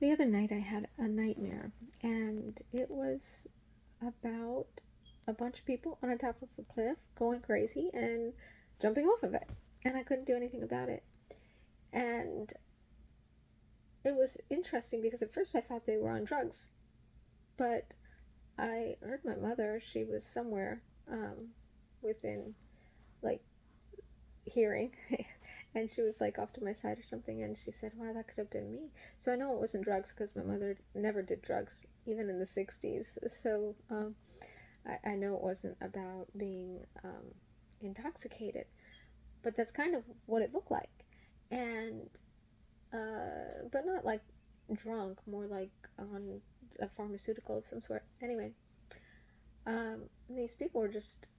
The other night I had a nightmare, and it was about a bunch of people on the top of a cliff going crazy and jumping off of it. And I couldn't do anything about it. And it was interesting because at first I thought they were on drugs. But I heard my mother, she was somewhere within like hearing. And she was like off to my side or something, and she said, wow, that could have been me. So I know it wasn't drugs because my mother never did drugs, even in the 60s. So I know it wasn't about being intoxicated, but that's kind of what it looked like. And, but not like drunk, more like on a pharmaceutical of some sort. Anyway, these people were just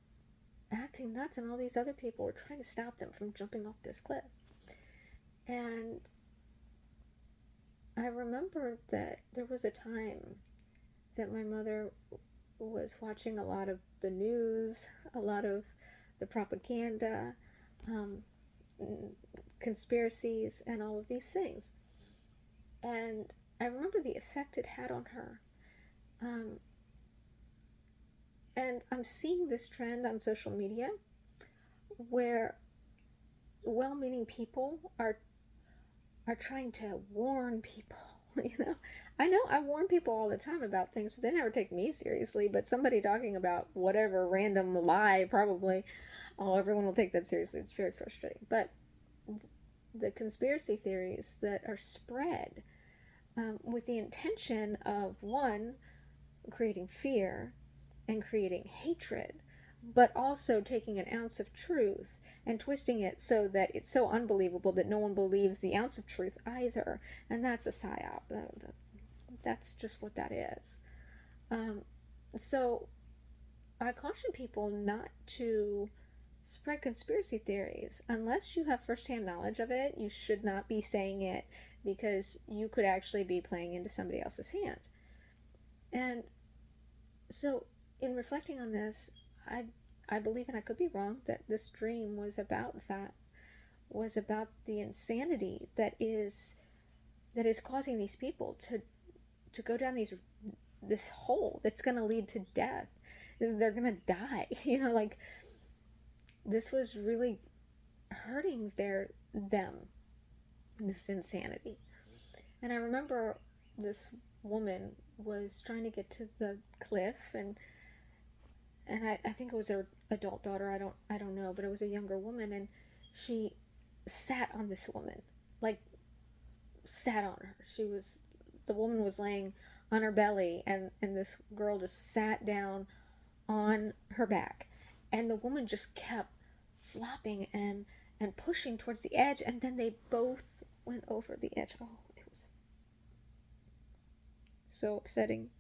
acting nuts, and all these other people were trying to stop them from jumping off this cliff. And I remember that there was a time that my mother was watching a lot of the news, a lot of the propaganda, um, conspiracies, and all of these things. And I remember the effect it had on her. Um, and I'm seeing this trend on social media where well meaning people are trying to warn people. I know I warn people all the time about things, but they never take me seriously. But somebody talking about whatever random lie, probably, oh, everyone will take that seriously. It's very frustrating. But the conspiracy theories that are spread with the intention of, one, creating fear and creating hatred, but also taking an ounce of truth and twisting it so that it's so unbelievable that no one believes the ounce of truth either. And that's a psyop. That's just what that is. Um, so I caution people not to spread conspiracy theories unless you have firsthand knowledge of it. You should not be saying it because you could actually be playing into somebody else's hand. And so, in reflecting on this, I I believe, and I could be wrong, that this dream was about that, was about the insanity that is causing these people to go down this hole that's going to lead to death. They're going to die. Like this was really hurting them, this insanity. And I remember this woman was trying to get to the cliff, and I think it was her adult daughter. I don't know, but it was a younger woman, and she sat on this woman, like sat on her. The woman was laying on her belly, and this girl just sat down on her back, and the woman just kept flopping and pushing towards the edge, and then they both went over the edge. Oh, it was so upsetting.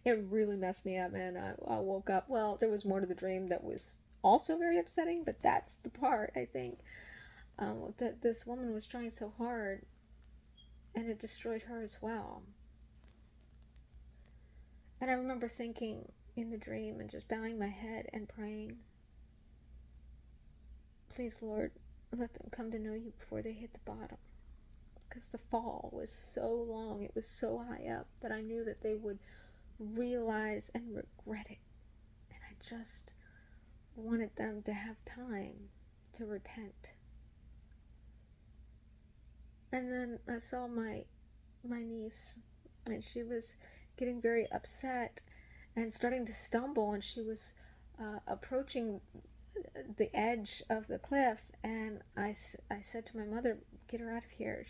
It really messed me up, man. I woke up. Well, there was more to the dream that was also very upsetting, but that's the part, I think, that this woman was trying so hard, and it destroyed her as well. And I remember thinking in the dream and just bowing my head and praying, please, Lord, let them come to know you before they hit the bottom. Because the fall was so long, it was so high up that I knew that they would realize and regret it. And I just wanted them to have time to repent. And then I saw my niece, and she was getting very upset and starting to stumble, and she was approaching the edge of the cliff. And I said to my mother, get her out of here.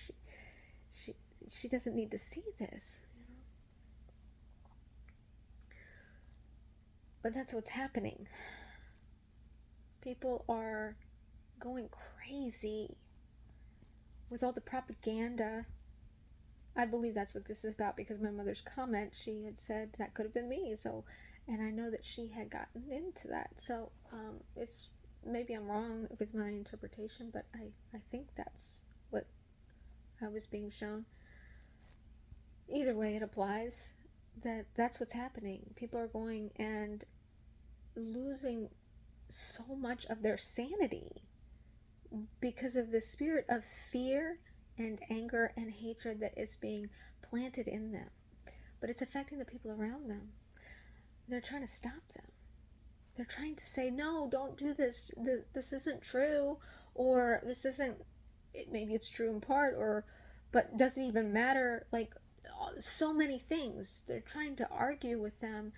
She she doesn't need to see this. But that's what's happening. People are going crazy with all the propaganda. I believe that's what this is about because my mother's comment, she had said that could have been me. So, and I know that she had gotten into that. So, it's maybe I'm wrong with my interpretation, but I think that's what I was being shown. Either way, it applies that's what's happening. People are going and losing so much of their sanity because of the spirit of fear and anger and hatred that is being planted in them. But it's affecting the people around them. They're trying to stop them. They're trying to say, no, don't do this. This isn't true. Or this isn't, maybe it's true in part, or, but doesn't even matter. Like, so many things. They're trying to argue with them.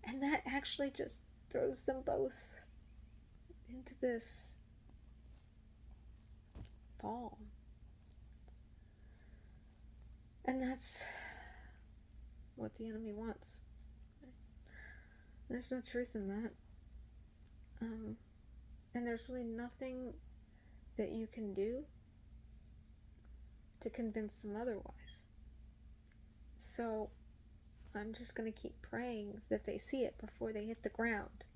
And that actually just throws them both into this fall. And that's what the enemy wants. There's no truth in that. And there's really nothing that you can do to convince them otherwise. So I'm just going to keep praying that they see it before they hit the ground,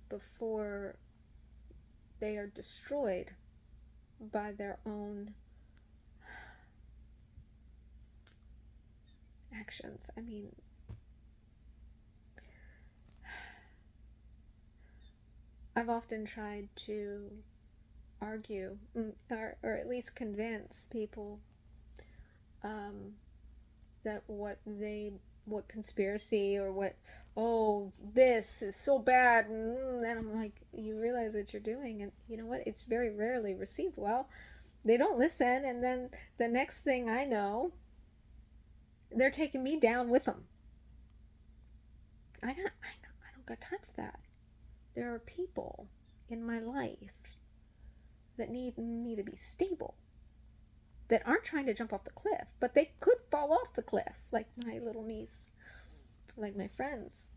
before they are destroyed by their own actions. I mean, I've often tried to argue, or at least convince people that what conspiracy, or what, oh, this is so bad, and I'm like, you realize what you're doing, and you know what, it's very rarely received well. They don't listen, and then the next thing I know, they're taking me down with them. I don't got time for that. There are people in my life that need me to be stable, that aren't trying to jump off the cliff, but they could fall off the cliff, like my little niece, like my friends,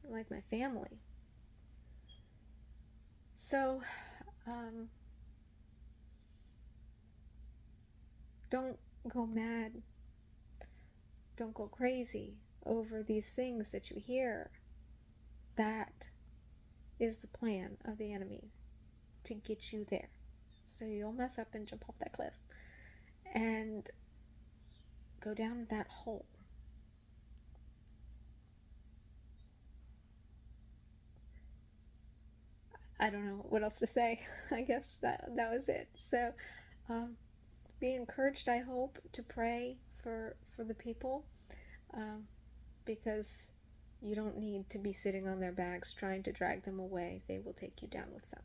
like my family. So, don't go mad, don't go crazy over these things that you hear. That is the plan of the enemy, to get you there, so you'll mess up and jump off that cliff and go down that hole. I don't know what else to say. I guess that was it. So be encouraged, I hope, to pray for the people, because you don't need to be sitting on their backs trying to drag them away. They will take you down with them.